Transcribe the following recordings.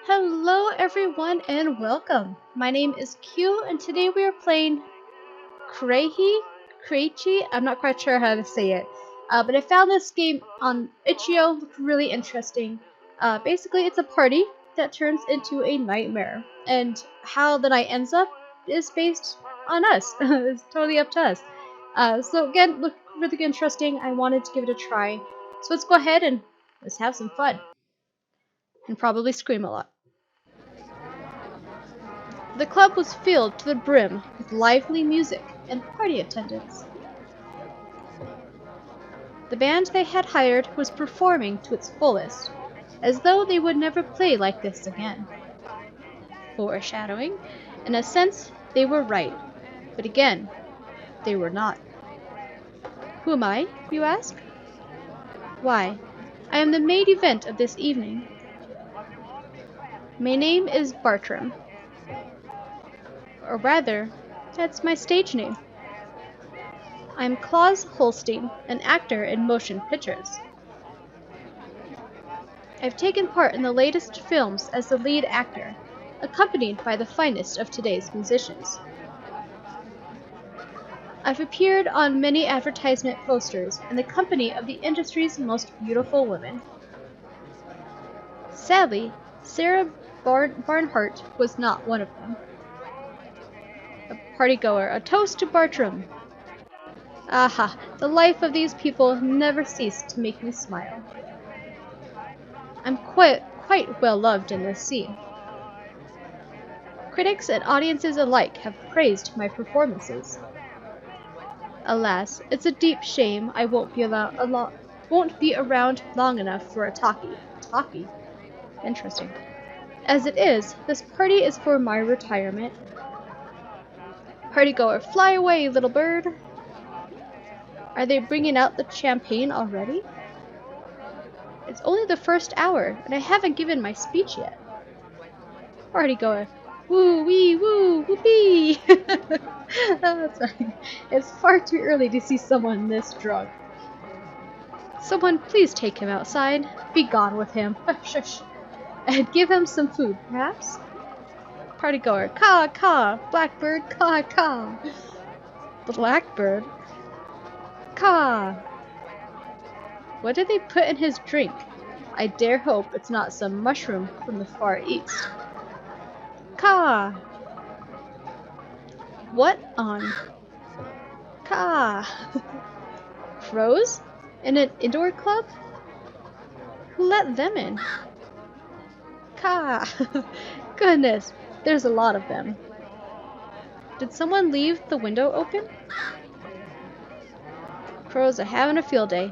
Hello everyone and welcome. My name is Q and today we are playing KRAEHE. I'm not quite sure how to say it. But I found this game on itch.io, looked really interesting. Basically it's a party that turns into a nightmare. And how the night ends up is based on us. It's totally up to us. So again, looked really interesting. I wanted to give it a try. So let's go ahead and let's have some fun. And probably scream a lot. The club was filled to the brim with lively music and party attendants. The band they had hired was performing to its fullest, as though they would never play like this again. Foreshadowing, in a sense, they were right, but again, they were not. Who am I, you ask? Why, I am the main event of this evening. My name is Bartram. Or rather, that's my stage name. I'm Klaus Holstein, an actor in motion pictures. I've taken part in the latest films as the lead actor, accompanied by the finest of today's musicians. I've appeared on many advertisement posters in the company of the industry's most beautiful women. Sadly, Sarah Barnhart was not one of them. A partygoer, a toast to Bartram. Aha, the life of these people never ceased to make me smile. I'm quite well loved in this scene. Critics and audiences alike have praised my performances. Alas, it's a deep shame I won't be around long enough for a talkie. Talkie? Interesting. As it is, this party is for my retirement. Partygoer, fly away, little bird. Are they bringing out the champagne already? It's only the first hour, and I haven't given my speech yet. Partygoer, woo wee woo whoopee. Oh, that's right. It's far too early to see someone this drunk. Someone please take him outside. Be gone with him. Shush. And give him some food, perhaps? Partygoer, caw, caw. Blackbird, caw, caw. Blackbird? Caw. What did they put in his drink? I dare hope it's not some mushroom from the Far East. Caw. What on? Caw. Crows? In an indoor club? Who let them in? Caw. Goodness, there's a lot of them. Did someone leave the window open? Crows are having a field day.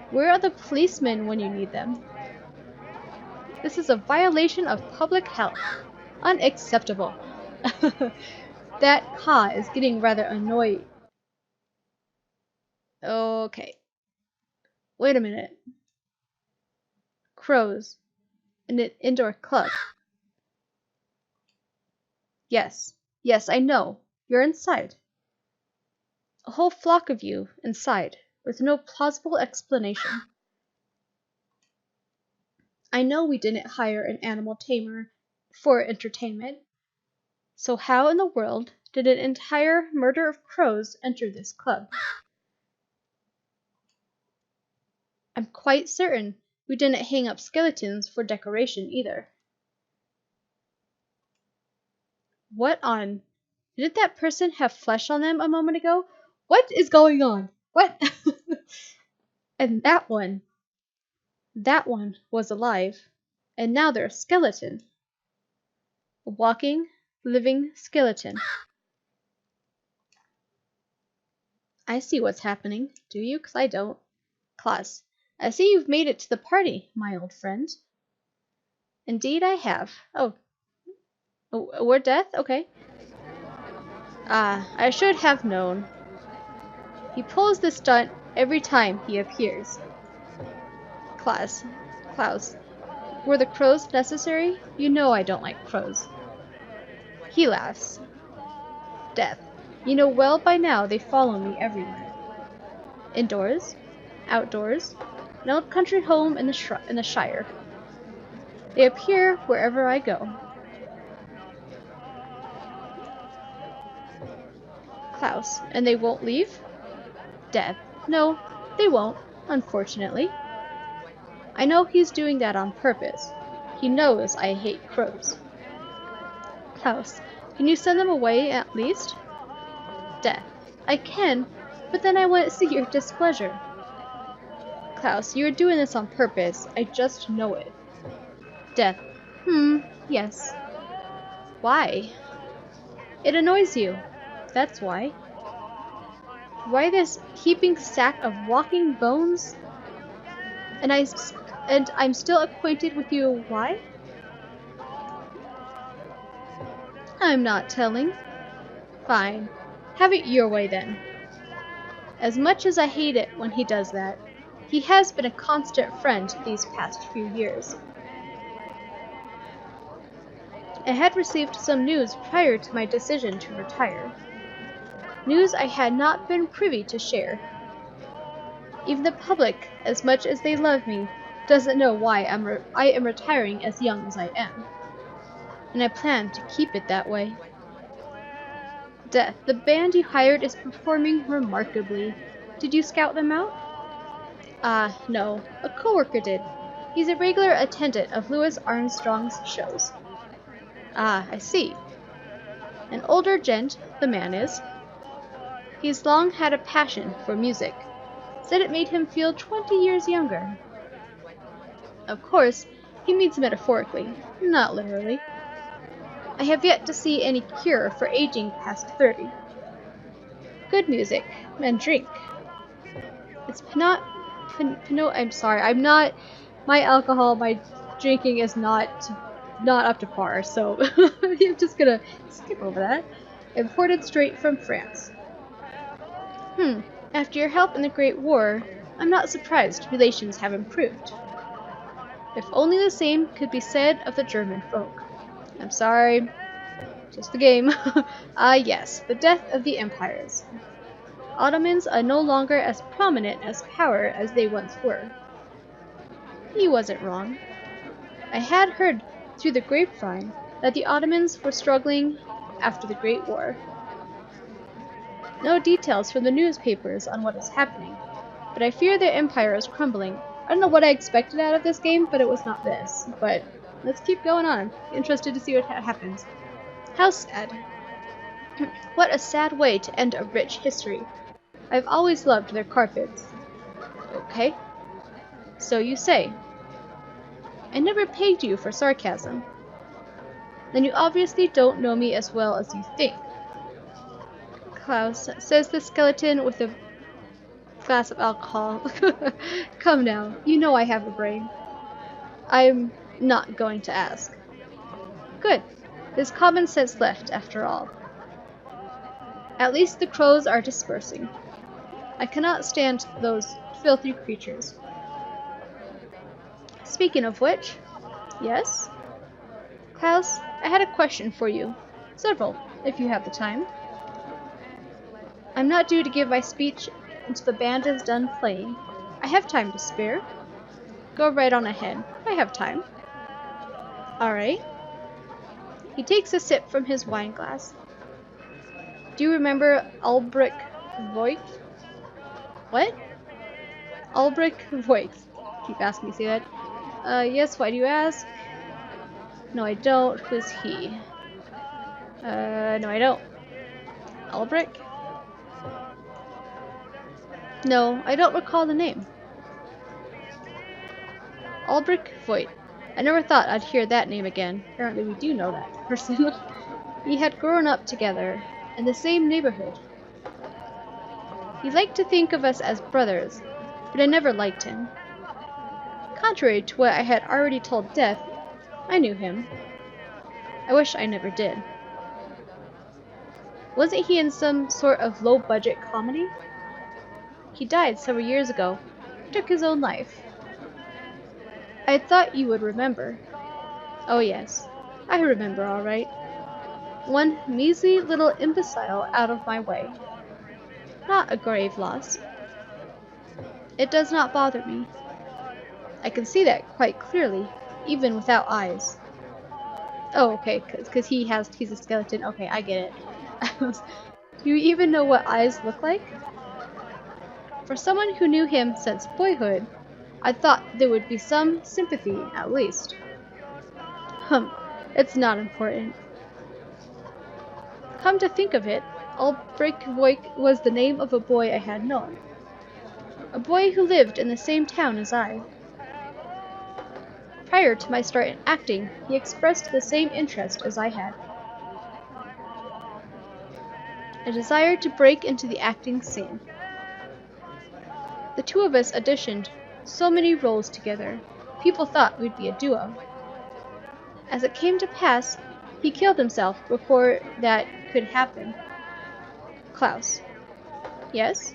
Where are the policemen when you need them? This is a violation of public health. Unacceptable. That caw is getting rather annoying. Okay. Wait a minute. Crows. In an indoor club. Yes. Yes, I know. You're inside. A whole flock of you inside, with no plausible explanation. I know we didn't hire an animal tamer for entertainment. So how in the world did an entire murder of crows enter this club? I'm quite certain we didn't hang up skeletons for decoration either. What on? Didn't that person have flesh on them a moment ago? What is going on? What? And that one was alive. And now they're a skeleton. A walking, living skeleton. I see what's happening. Do you? 'Cause I don't. Klaus, I see you've made it to the party, my old friend. Indeed I have. Oh, a word death? Okay. Ah, I should have known. He pulls this stunt every time he appears. Klaus, were the crows necessary? You know I don't like crows. He laughs. Death. You know well by now they follow me everywhere. Indoors, outdoors, an old country home in the Shire. They appear wherever I go. Klaus, and they won't leave? Death. No, they won't, unfortunately. I know he's doing that on purpose. He knows I hate crows. Klaus, can you send them away at least? Death. I can, but then I wouldn't see your displeasure. Klaus, you're doing this on purpose. I just know it. Death. Yes. Why? It annoys you. That's why. Why this heaping stack of walking bones? And I'm still acquainted with you. Why? I'm not telling. Fine. Have it your way then. As much as I hate it when he does that, he has been a constant friend these past few years. I had received some news prior to my decision to retire. News I had not been privy to share. Even the public, as much as they love me, doesn't know why I am retiring as young as I am. And I plan to keep it that way. Death, the band you hired is performing remarkably. Did you scout them out? No. A coworker did. He's a regular attendant of Louis Armstrong's shows. I see. An older gent, the man is. He's long had a passion for music. Said it made him feel 20 years younger. Of course, he means metaphorically, not literally. I have yet to see any cure for aging past 30. Good music, and drink. My drinking is not up to par, so I'm just gonna skip over that. Imported straight from France. After your help in the Great War, I'm not surprised relations have improved. If only the same could be said of the German folk. I'm sorry, just the game. Yes, the death of the empires. Ottomans are no longer as prominent as power as they once were. He wasn't wrong. I had heard through the grapevine that the Ottomans were struggling after the Great War. No details from the newspapers on what is happening, but I fear their empire is crumbling. I don't know what I expected out of this game, but it was not this. But let's keep going on. I'm interested to see what happens. How sad. What a sad way to end a rich history. I've always loved their carpets. Okay. So you say. I never pegged you for sarcasm. Then you obviously don't know me as well as you think. Klaus, says the skeleton with a glass of alcohol. Come now, you know I have a brain. I'm not going to ask. Good. There's common sense left, after all. At least the crows are dispersing. I cannot stand those filthy creatures. Speaking of which, yes? Klaus, I had a question for you. Several, if you have the time. I'm not due to give my speech until the band is done playing. I have time to spare. Go right on ahead. I have time. Alright. He takes a sip from his wine glass. Do you remember Ulrich Voigt? What? Ulrich Voigt. Keep asking me to say that. Yes, why do you ask? No, I don't. Who's he? No, I don't. Ulrich? No, I don't recall the name. Ulrich Voigt. I never thought I'd hear that name again. Apparently we do know that person. We had grown up together in the same neighborhood. He liked to think of us as brothers, but I never liked him. Contrary to what I had already told Death, I knew him. I wish I never did. Wasn't he in some sort of low-budget comedy? He died several years ago. Took his own life. I thought you would remember. Oh yes, I remember all right. One measly little imbecile out of my way. Not a grave loss. It does not bother me. I can see that quite clearly. even without eyes. Oh, okay, because he's a skeleton. Okay, I get it. Do you even know what eyes look like? For someone who knew him since boyhood, I thought there would be some sympathy, at least. It's not important. Come to think of it, Albrecht was the name of a boy I had known. A boy who lived in the same town as I. Prior to my start in acting, he expressed the same interest as I had. A desire to break into the acting scene. The two of us auditioned so many roles together, people thought we'd be a duo. As it came to pass, he killed himself before that could happen. Klaus. Yes?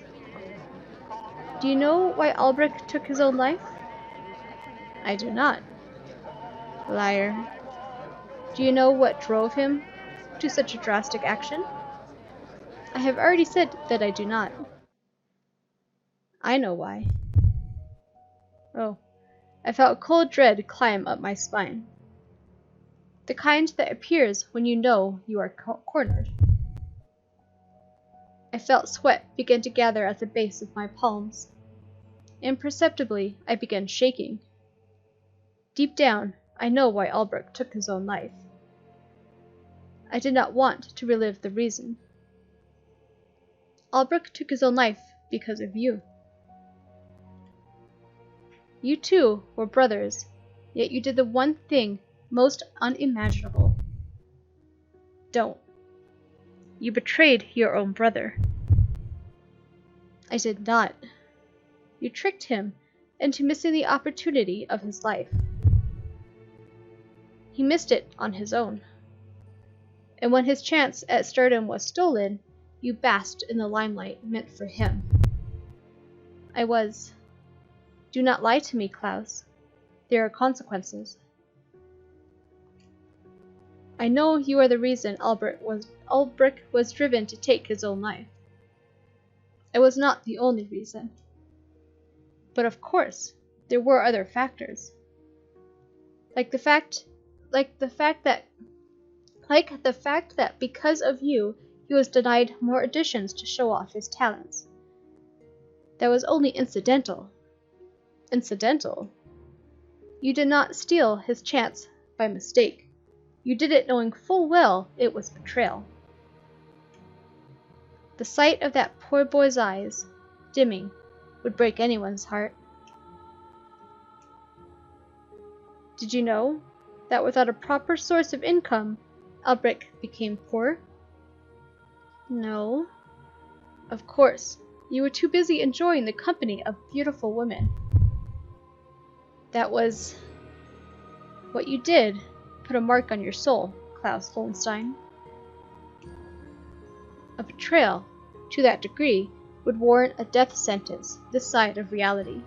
Do you know why Albrecht took his own life? I do not. Liar. Do you know what drove him to such a drastic action? I have already said that I do not. I know why. Oh, I felt a cold dread climb up my spine. The kind that appears when you know you are cornered. I felt sweat begin to gather at the base of my palms. Imperceptibly, I began shaking. Deep down, I know why Albrecht took his own life. I did not want to relive the reason. Albrecht took his own life because of you. You two were brothers, yet you did the one thing most unimaginable. Don't. You betrayed your own brother. I did not. You tricked him into missing the opportunity of his life. He missed it on his own. And when his chance at stardom was stolen, you basked in the limelight meant for him. Do not lie to me, Klaus. There are consequences. I know you are the reason Albrecht was driven to take his own life. It was not the only reason. But of course, there were other factors. Like the fact that because of you, he was denied more auditions to show off his talents. That was only incidental. Incidental? You did not steal his chance by mistake. You did it knowing full well it was betrayal. The sight of that poor boy's eyes, dimming, would break anyone's heart. Did you know that without a proper source of income, Albrecht became poor? No. Of course, you were too busy enjoying the company of beautiful women. That was what you did put a mark on your soul, Klaus Holstein. A betrayal, to that degree, would warrant a death sentence this side of reality.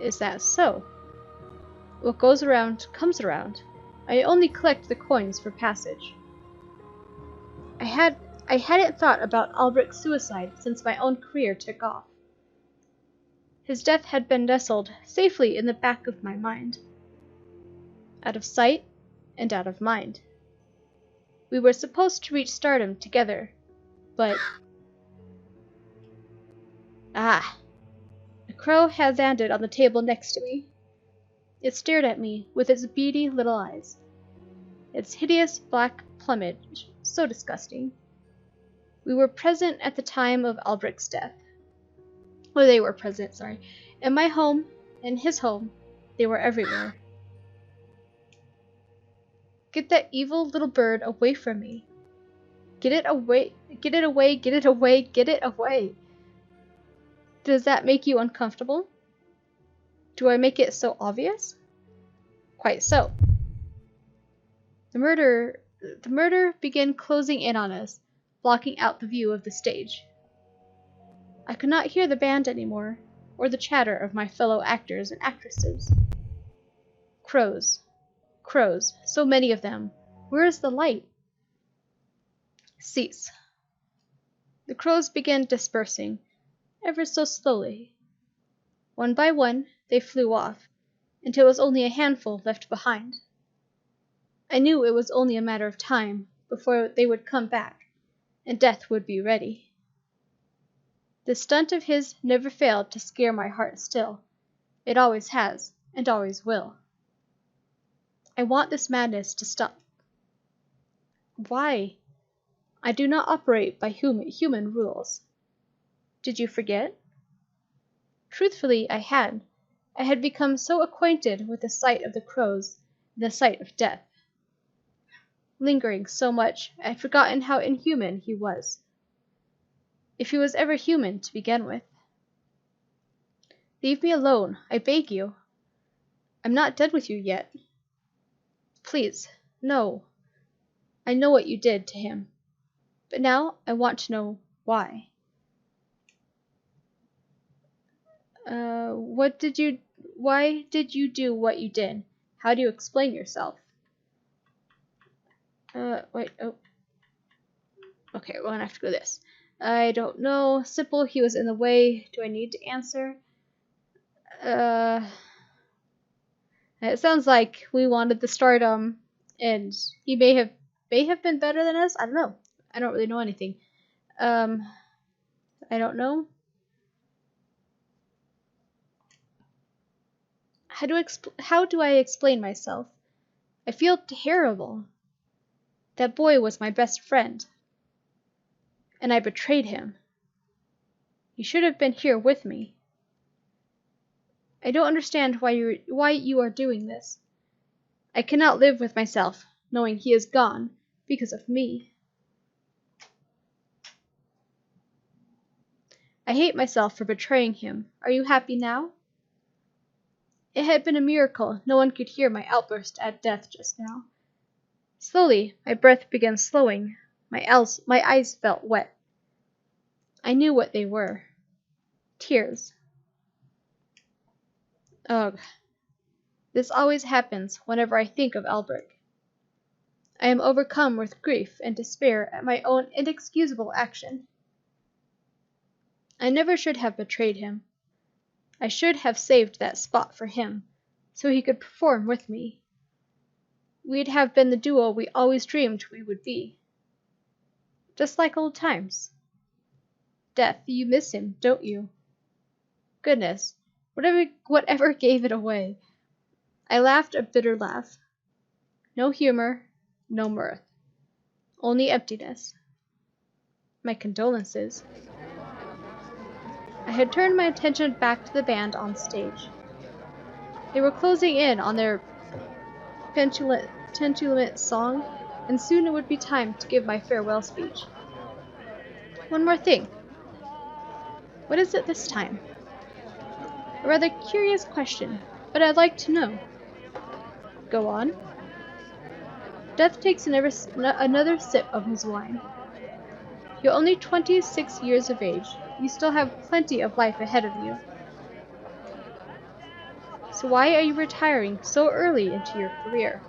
Is that so? What goes around comes around. I only collect the coins for passage. I hadn't thought about Albrecht's suicide since my own career took off. His death had been nestled safely in the back of my mind. Out of sight and out of mind. We were supposed to reach stardom together, but... Ah! A crow had landed on the table next to me. It stared at me with its beady little eyes. Its hideous black plumage, so disgusting. We were present at the time of Albrecht's death. Well, they were present, sorry. In my home, in his home, they were everywhere. Get that evil little bird away from me. Get it away, get it away, get it away, get it away. Does that make you uncomfortable? Do I make it so obvious? Quite so. The murder began closing in on us, blocking out the view of the stage. I could not hear the band anymore, or the chatter of my fellow actors and actresses. Crows. Crows, so many of them. Where is the light? Cease. The crows began dispersing, ever so slowly. One by one, they flew off, until it was only a handful left behind. I knew it was only a matter of time before they would come back, and death would be ready. This stunt of his never failed to scare my heart still. It always has, and always will. I want this madness to stop. Why? I do not operate by human rules. Did you forget? Truthfully, I had. I had become so acquainted with the sight of the crows and the sight of death. Lingering so much, I had forgotten how inhuman he was. If he was ever human to begin with. Leave me alone, I beg you. I'm not done with you yet. Please, no. I know what you did to him. But now I want to know why. Why did you do what you did? How do you explain yourself? Wait, oh. Okay, we're gonna have to go this. I don't know. Simple, he was in the way. Do I need to answer? It sounds like we wanted the stardom, and he may have been better than us. I don't know. I don't really know anything. I don't know. How do I explain myself? I feel terrible. That boy was my best friend, and I betrayed him. You should have been here with me. I don't understand why you are doing this. I cannot live with myself, knowing he is gone because of me. I hate myself for betraying him. Are you happy now? It had been a miracle no one could hear my outburst at death just now. Slowly, my breath began slowing. My eyes felt wet. I knew what they were. Tears. Ugh. This always happens whenever I think of Albert. I am overcome with grief and despair at my own inexcusable action. I never should have betrayed him. I should have saved that spot for him, so he could perform with me. We'd have been the duo we always dreamed we would be. Just like old times. Death, you miss him, don't you? Goodness, whatever gave it away. I laughed a bitter laugh. No humor, no mirth. Only emptiness. My condolences. I had turned my attention back to the band on stage. They were closing in on their penultimate song, and soon it would be time to give my farewell speech. One more thing. What is it this time? A rather curious question, but I'd like to know. Go on. Death takes another sip of his wine. You're only 26 years of age. You still have plenty of life ahead of you. So why are you retiring so early into your career?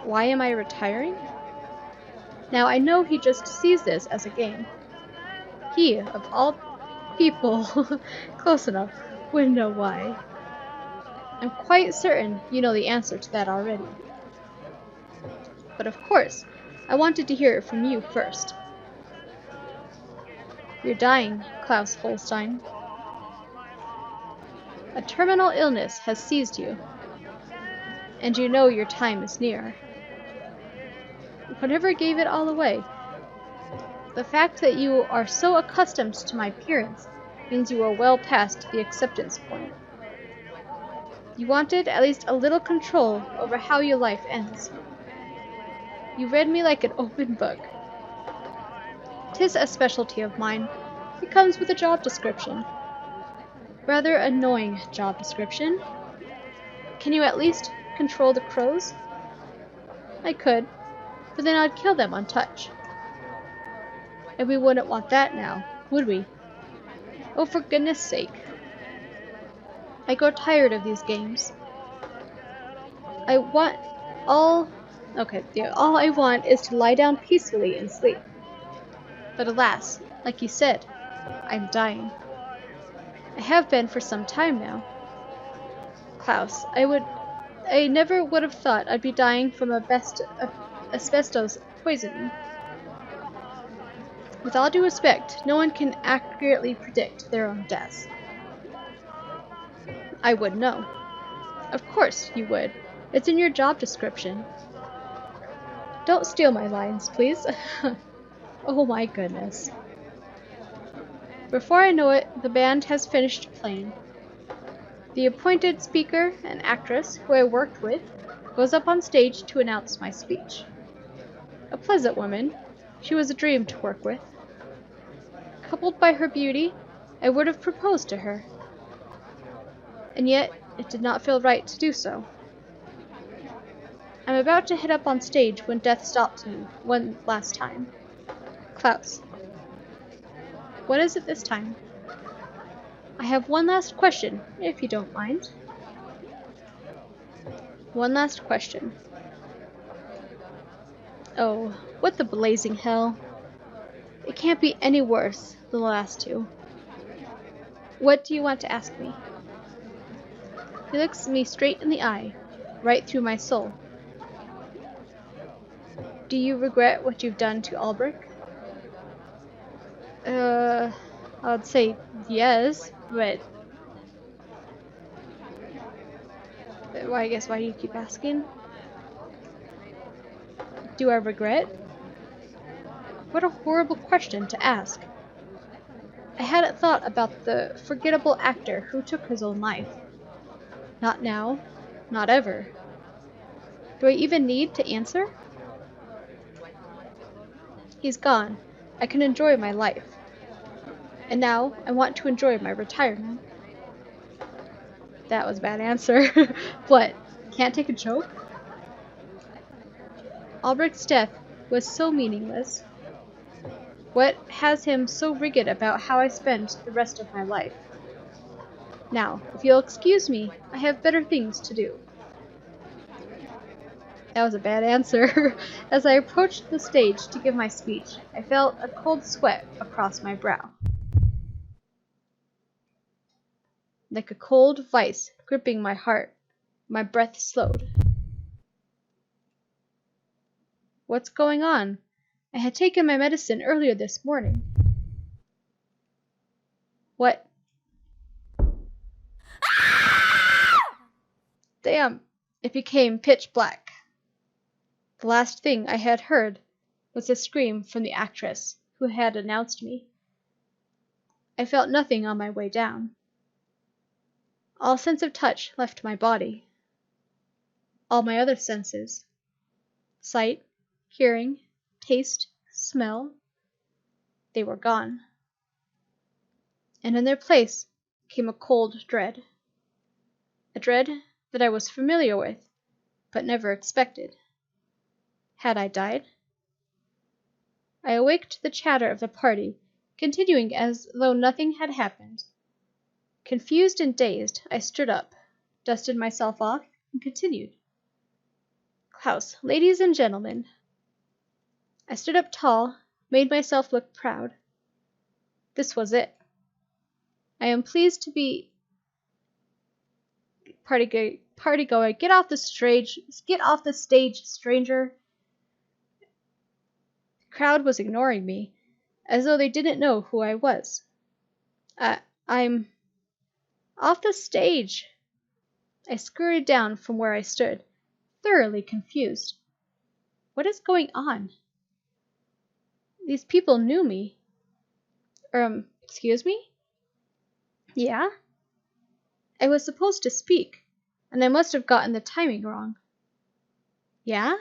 Why am I retiring? Now I know he just sees this as a game. He, of all people, close enough, would know why. I'm quite certain you know the answer to that already. But of course, I wanted to hear it from you first. You're dying, Klaus Holstein. A terminal illness has seized you, and you know your time is near. Whatever gave it all away? The fact that you are so accustomed to my appearance means you are well past the acceptance point. You wanted at least a little control over how your life ends. You read me like an open book. 'Tis a specialty of mine. It comes with a job description. Rather annoying job description. Can you at least control the crows? I could, but then I'd kill them on touch. And we wouldn't want that now, would we? Oh, for goodness sake. I grow tired of these games. All I want is to lie down peacefully and sleep. But alas, like you said, I'm dying. I have been for some time now. Klaus, I never would have thought I'd be dying from asbestos poisoning. With all due respect, no one can accurately predict their own deaths. I would know. Of course you would. It's in your job description. Don't steal my lines, please. Oh my goodness. Before I know it, the band has finished playing. The appointed speaker, an actress who I worked with, goes up on stage to announce my speech. A pleasant woman, she was a dream to work with. Coupled by her beauty, I would have proposed to her. And yet, it did not feel right to do so. I'm about to head up on stage when death stops me one last time. Klaus. What is it this time? I have one last question, if you don't mind. One last question. Oh, what the blazing hell. It can't be any worse than the last two. What do you want to ask me? He looks me straight in the eye, right through my soul. Do you regret what you've done to Albrecht? I'd say yes, but I guess why do you keep asking? Do I regret? What a horrible question to ask. I hadn't thought about the forgettable actor who took his own life. Not now, not ever. Do I even need to answer? He's gone. I can enjoy my life. And now I want to enjoy my retirement. That was a bad answer. What? Can't take a joke? Albrecht's death was so meaningless. What has him so rigid about how I spend the rest of my life? Now, if you'll excuse me, I have better things to do. That was a bad answer. As I approached the stage to give my speech, I felt a cold sweat across my brow. Like a cold vice gripping my heart, my breath slowed. What's going on? I had taken my medicine earlier this morning. What? Damn! It became pitch black. The last thing I had heard was a scream from the actress who had announced me. I felt nothing on my way down. All sense of touch left my body. All my other senses, sight, hearing, taste, smell, they were gone. And in their place came a cold dread. A dread that I was familiar with, but never expected. Had I died? I awaked to the chatter of the party, continuing as though nothing had happened. Confused and dazed, I stood up, dusted myself off, and continued. Klaus, ladies and gentlemen. I stood up tall, made myself look proud. This was it. I am pleased to be partygoer. Get off the stage, stranger. The crowd was ignoring me, as though they didn't know who I was. I'm off the stage. I scurried down from where I stood, thoroughly confused. What is going on? These people knew me. Excuse me? Yeah? I was supposed to speak, and I must have gotten the timing wrong. Yeah?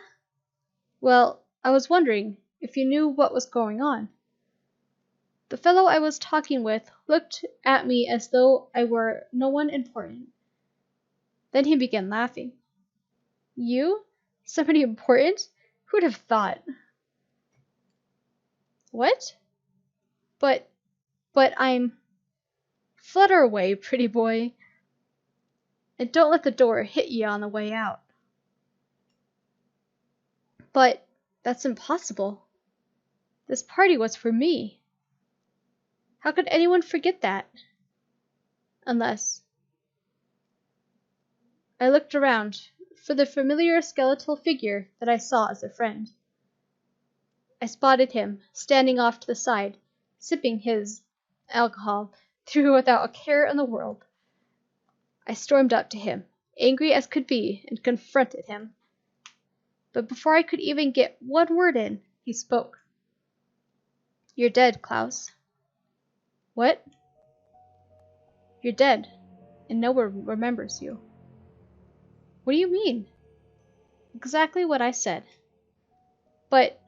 Well, I was wondering if you knew what was going on. The fellow I was talking with looked at me as though I were no one important. Then he began laughing. You? Somebody important? Who'd have thought? What? But I'm... Flutter away, pretty boy. And don't let the door hit you on the way out. But that's impossible. This party was for me. How could anyone forget that? Unless I looked around for the familiar skeletal figure that I saw as a friend. I spotted him, standing off to the side, sipping his alcohol through without a care in the world. I stormed up to him, angry as could be, and confronted him. But before I could even get one word in, he spoke. "You're dead, Klaus." "What?" "You're dead, and no one remembers you." "What do you mean?" "Exactly what I said." But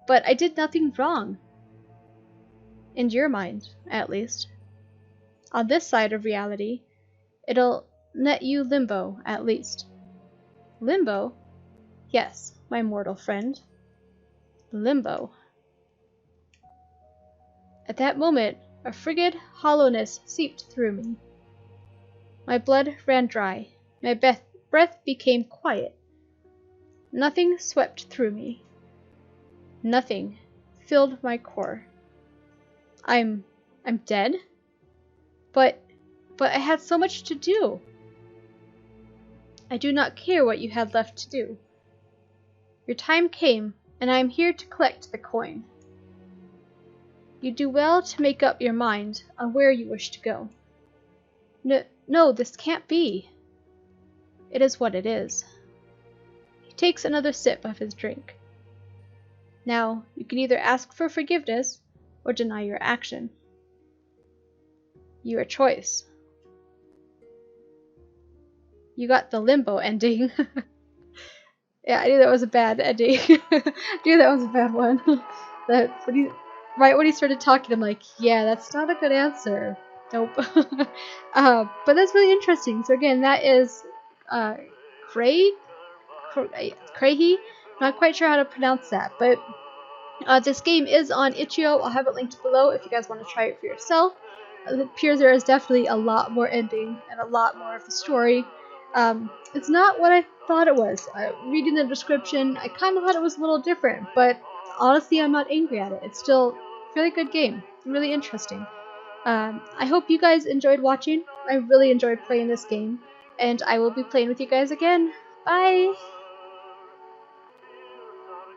I did nothing wrong. In your mind, at least. On this side of reality, it'll net you limbo, at least." "Limbo?" "Yes, my mortal friend. Limbo." At that moment, a frigid hollowness seeped through me. My blood ran dry. My breath became quiet. Nothing swept through me. Nothing filled my core. I'm dead? But I had so much to do." "I do not care what you had left to do. Your time came, and I am here to collect the coin. You do well to make up your mind on where you wish to go." No, this can't be." "It is what it is." He takes another sip of his drink. "Now, you can either ask for forgiveness or deny your action. Your choice." You got the limbo ending. Yeah, I knew that was a bad ending. I knew that was a bad one. Right when he started talking, I'm like, yeah, that's not a good answer. Nope. But that's really interesting. So again, that is KRAEHE. Not quite sure how to pronounce that, but this game is on itch.io. I'll have it linked below if you guys want to try it for yourself. It appears there is definitely a lot more ending and a lot more of the story. It's not what I thought it was. Reading the description, I kind of thought it was a little different, but honestly, I'm not angry at it. It's still a really good game. Really interesting. I hope you guys enjoyed watching. I really enjoyed playing this game, and I will be playing with you guys again. Bye!